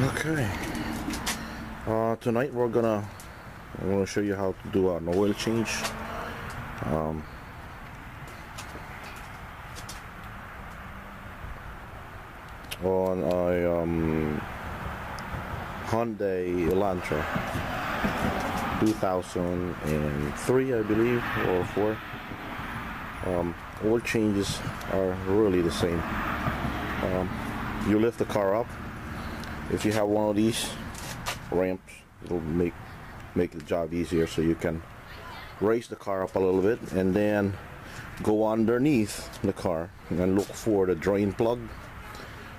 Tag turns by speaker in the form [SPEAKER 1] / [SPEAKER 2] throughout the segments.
[SPEAKER 1] Okay. Tonight I'm gonna show you how to do an oil change. On a Hyundai Elantra 2003, I believe, or 4. Oil changes are really the same. You lift the car up. If you have one of these ramps, it'll make the job easier, so you can raise the car up a little bit and then go underneath the car and look for the drain plug.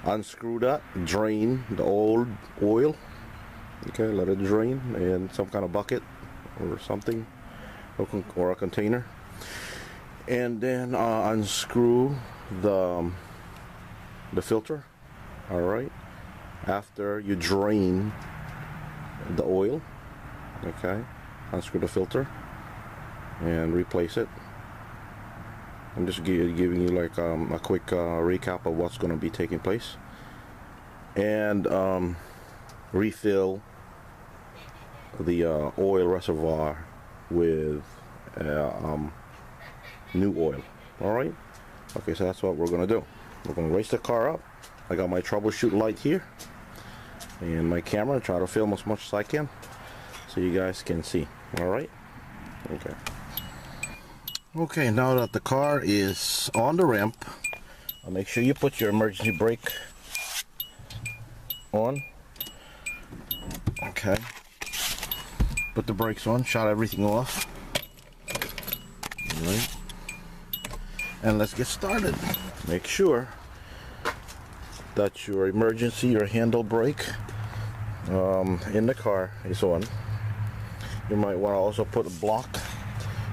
[SPEAKER 1] Unscrew that, drain the old oil. Okay, let it drain in some kind of bucket or something, or a container, and then unscrew the filter. All right, after you drain the oil, okay, unscrew the filter and replace it. I'm just giving you like a quick recap of what's going to be taking place, and refill the oil reservoir with new oil. All right, okay, so that's what we're going to do. We're going to raise the car up. I got my troubleshoot light here and my camera. Try to film as much as I can so you guys can see. All right, okay, now that the car is on the ramp, make sure you put your emergency brake on. Okay, put the brakes on, shut everything off. All right, and let's get started. Make sure that your emergency or handle brake in the car is on. You might want to also put a block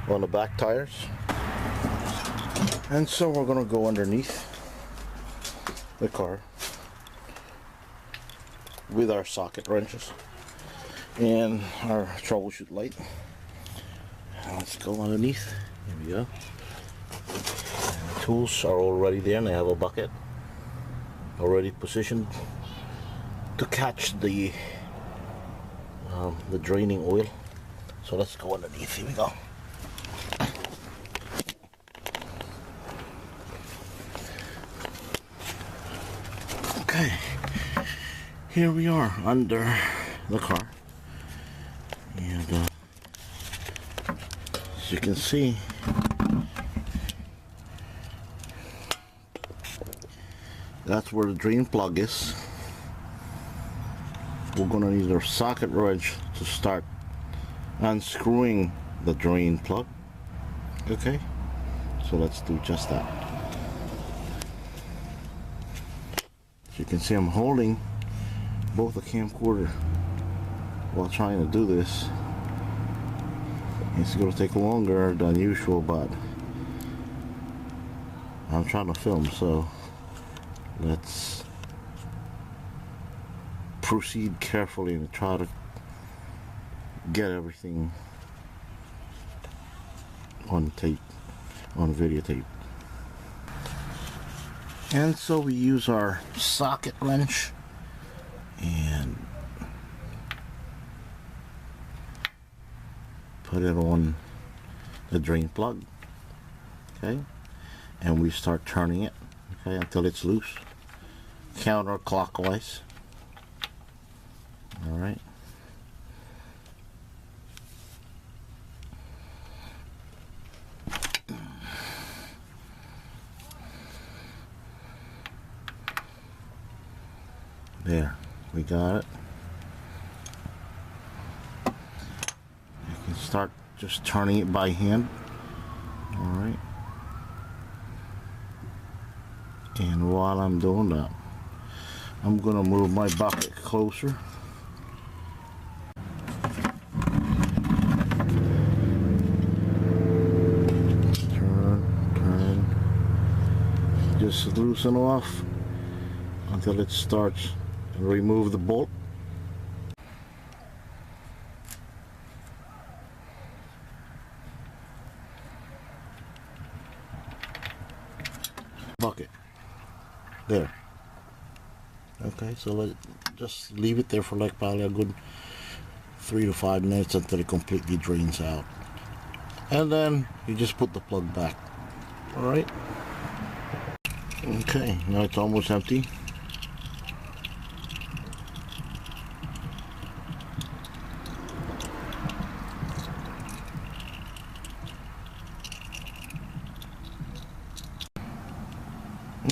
[SPEAKER 1] on the back tires. And so we're going to go underneath the car with our socket wrenches and our troubleshoot light. Let's go underneath. Here we go. And the tools are already there, and they have a bucket already positioned to catch the draining oil. So let's go underneath. Here we go. Okay, here we are under the car, and as you can see, that's where the drain plug is. We're gonna need our socket wrench to start unscrewing the drain plug. Okay, so let's do just that. As you can see, I'm holding both the camcorder while trying to do this. It's gonna take longer than usual, but I'm trying to film, so let's proceed carefully and try to get everything on tape, on videotape. And so we use our socket wrench and put it on the drain plug, okay, and we start turning it, okay, until it's loose, counterclockwise. All right, there, we got it. You can start just turning it by hand. All right, and while I'm doing that, I'm gonna move my bucket closer. Turn, just loosen off until it starts, and remove the bolt. Bucket there. Okay, so just leave it there for like probably a good 3 to 5 minutes until it completely drains out. And then you just put the plug back. Alright. Okay, now it's almost empty.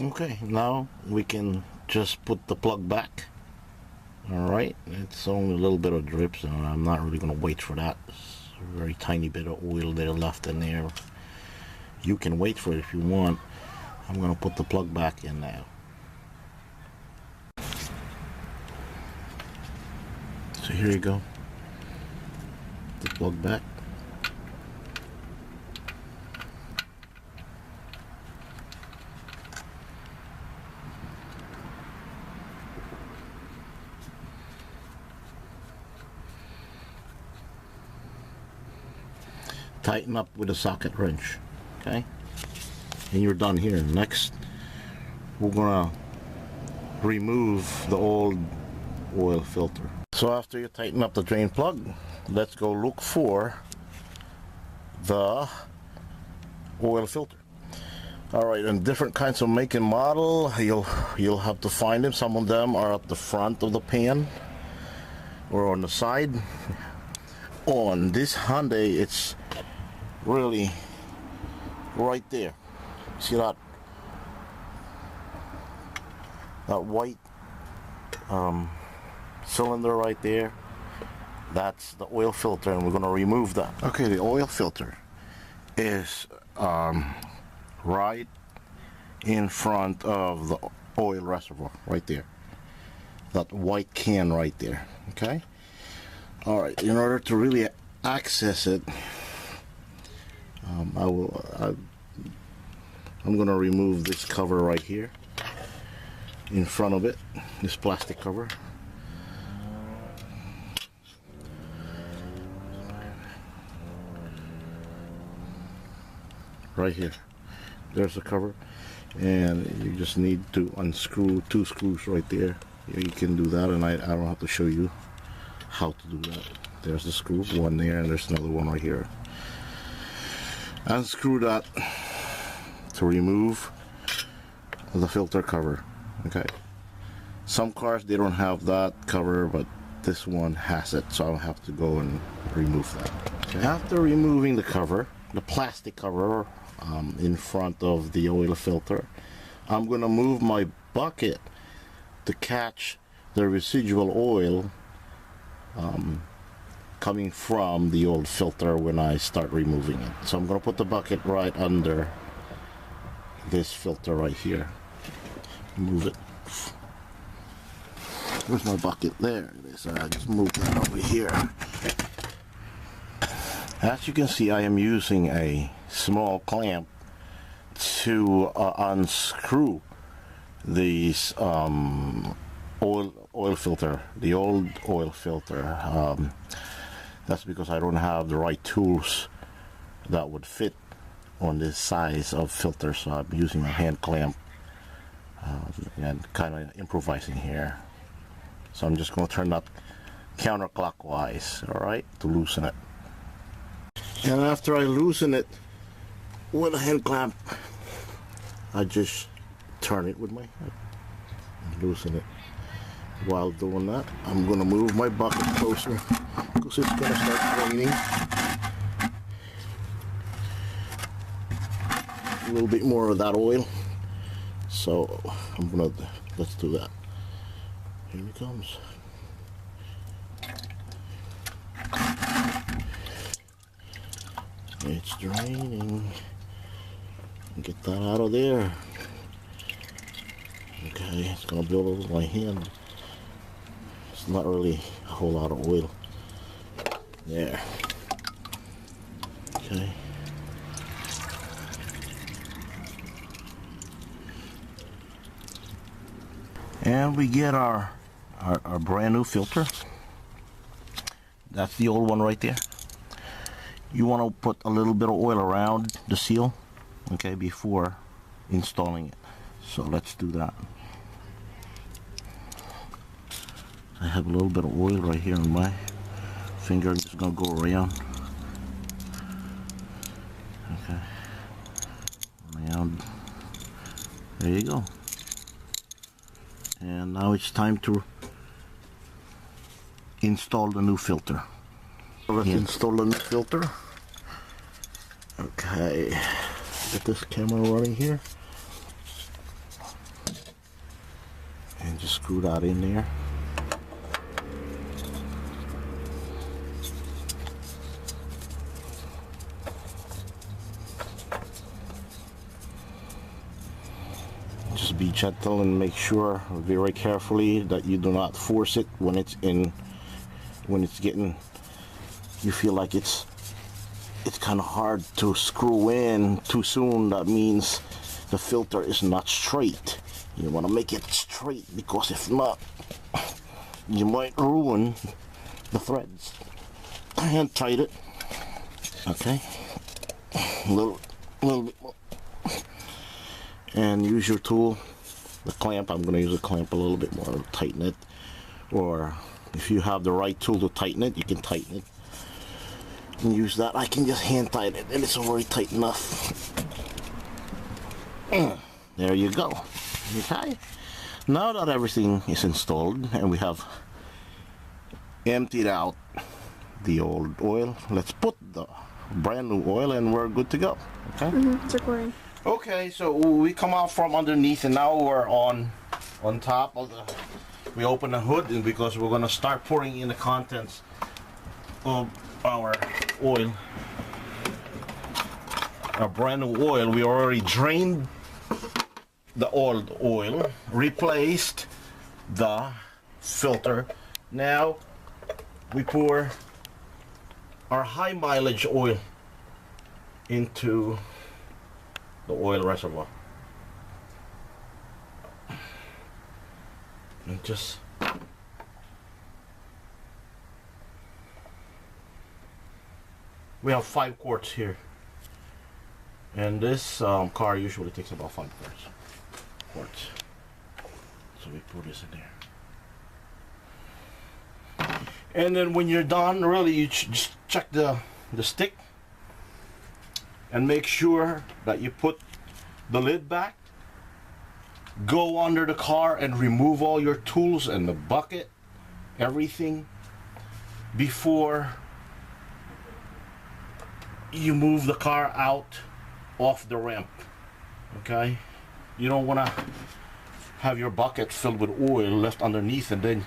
[SPEAKER 1] Okay, now we can just put the plug back. Alright, it's only a little bit of drips, and I'm not really going to wait for that. It's a very tiny bit of oil there left in there. You can wait for it if you want. I'm going to put the plug back in now. So here you go. The plug back. Tighten up with a socket wrench, okay? And you're done here. Next, we're gonna remove the old oil filter. So after you tighten up the drain plug, let's go look for the oil filter. Alright, and different kinds of make and model, you'll have to find them. Some of them are at the front of the pan or on the side. On this Hyundai, it's really right there. See that white cylinder right there? That's the oil filter, and we're going to remove that. Okay, the oil filter is right in front of the oil reservoir right there. That white can right there. Okay. All right. In order to really access it, I'm going to remove this cover right here in front of it, this plastic cover. Right here, there's the cover, and you just need to unscrew 2 screws right there. You can do that, and I don't have to show you how to do that. There's the screw, one there, and there's another one right here. Unscrew that to remove the filter cover. Okay, some cars, they don't have that cover, but this one has it, so I'll have to go and remove that. Okay. After removing the cover, the plastic cover in front of the oil filter, I'm going to move my bucket to catch the residual oil coming from the old filter when I start removing it. So I'm going to put the bucket right under this filter right here. Move it. Where's my bucket? There it is. I just moved that over here. As you can see, I am using a small clamp to unscrew these oil filter, the old oil filter. That's because I don't have the right tools that would fit on this size of filter, so I'm using a hand clamp and kind of improvising here. So I'm just going to turn that counterclockwise, alright, to loosen it. And after I loosen it with a hand clamp, I just turn it with my hand and loosen it. While doing that, I'm going to move my bucket closer because it's going to start raining. A little bit more of that oil. So I'm going to, let's do that. Here it comes. It's draining. Get that out of there. Okay, it's going to build over my hand. It's not really a whole lot of oil. There. Okay. And we get our brand new filter. That's the old one right there. You want to put a little bit of oil around the seal, okay, before installing it. So let's do that. have a little bit of oil right here on my finger. I'm just gonna go around. Okay. Around. There you go. And now it's time to install the new filter. Let's install the new filter. Okay. Get this camera running here. And just screw that in there. Just be gentle and make sure very carefully that you do not force it when it's getting, you feel like it's kind of hard to screw in too soon. That means the filter is not straight. You want to make it straight, because if not, you might ruin the threads. Hand tight it. Okay. A little bit more. And use your tool, the clamp. I'm going to use a clamp a little bit more to tighten it. Or if you have the right tool to tighten it, you can tighten it. And use that. I can just hand tighten it, and it's already tight enough. There you go. Okay. Now that everything is installed and we have emptied out the old oil, let's put the brand new oil and we're good to go. Okay.
[SPEAKER 2] It's recording.
[SPEAKER 1] Okay, so we come out from underneath and now we're on top of the, we open the hood, and because we're going to start pouring in the contents of our oil, our brand new oil. We already drained the old oil, replaced the filter. Now we pour our high mileage oil into the oil reservoir, and just we have 5 quarts here, and this car usually takes about 5 quarts. So we put this in there, and then when you're done, really you just check the stick and make sure that you put the lid back. Go under the car and remove all your tools and the bucket, everything, before you move the car out off the ramp. Okay, you don't want to have your bucket filled with oil left underneath and then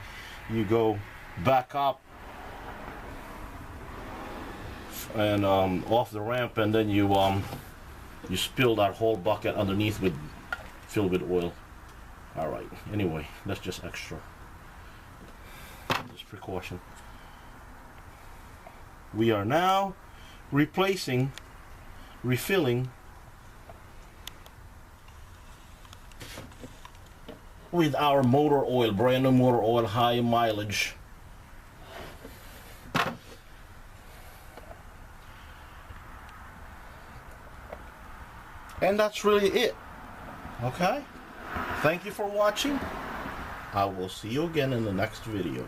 [SPEAKER 1] you go back up and off the ramp, and then you spill that whole bucket underneath with filled with oil. All right, anyway, that's just extra, just precaution. We are now refilling with our motor oil, brand new motor oil, high mileage. And that's really it. Okay? Thank you for watching. I will see you again in the next video.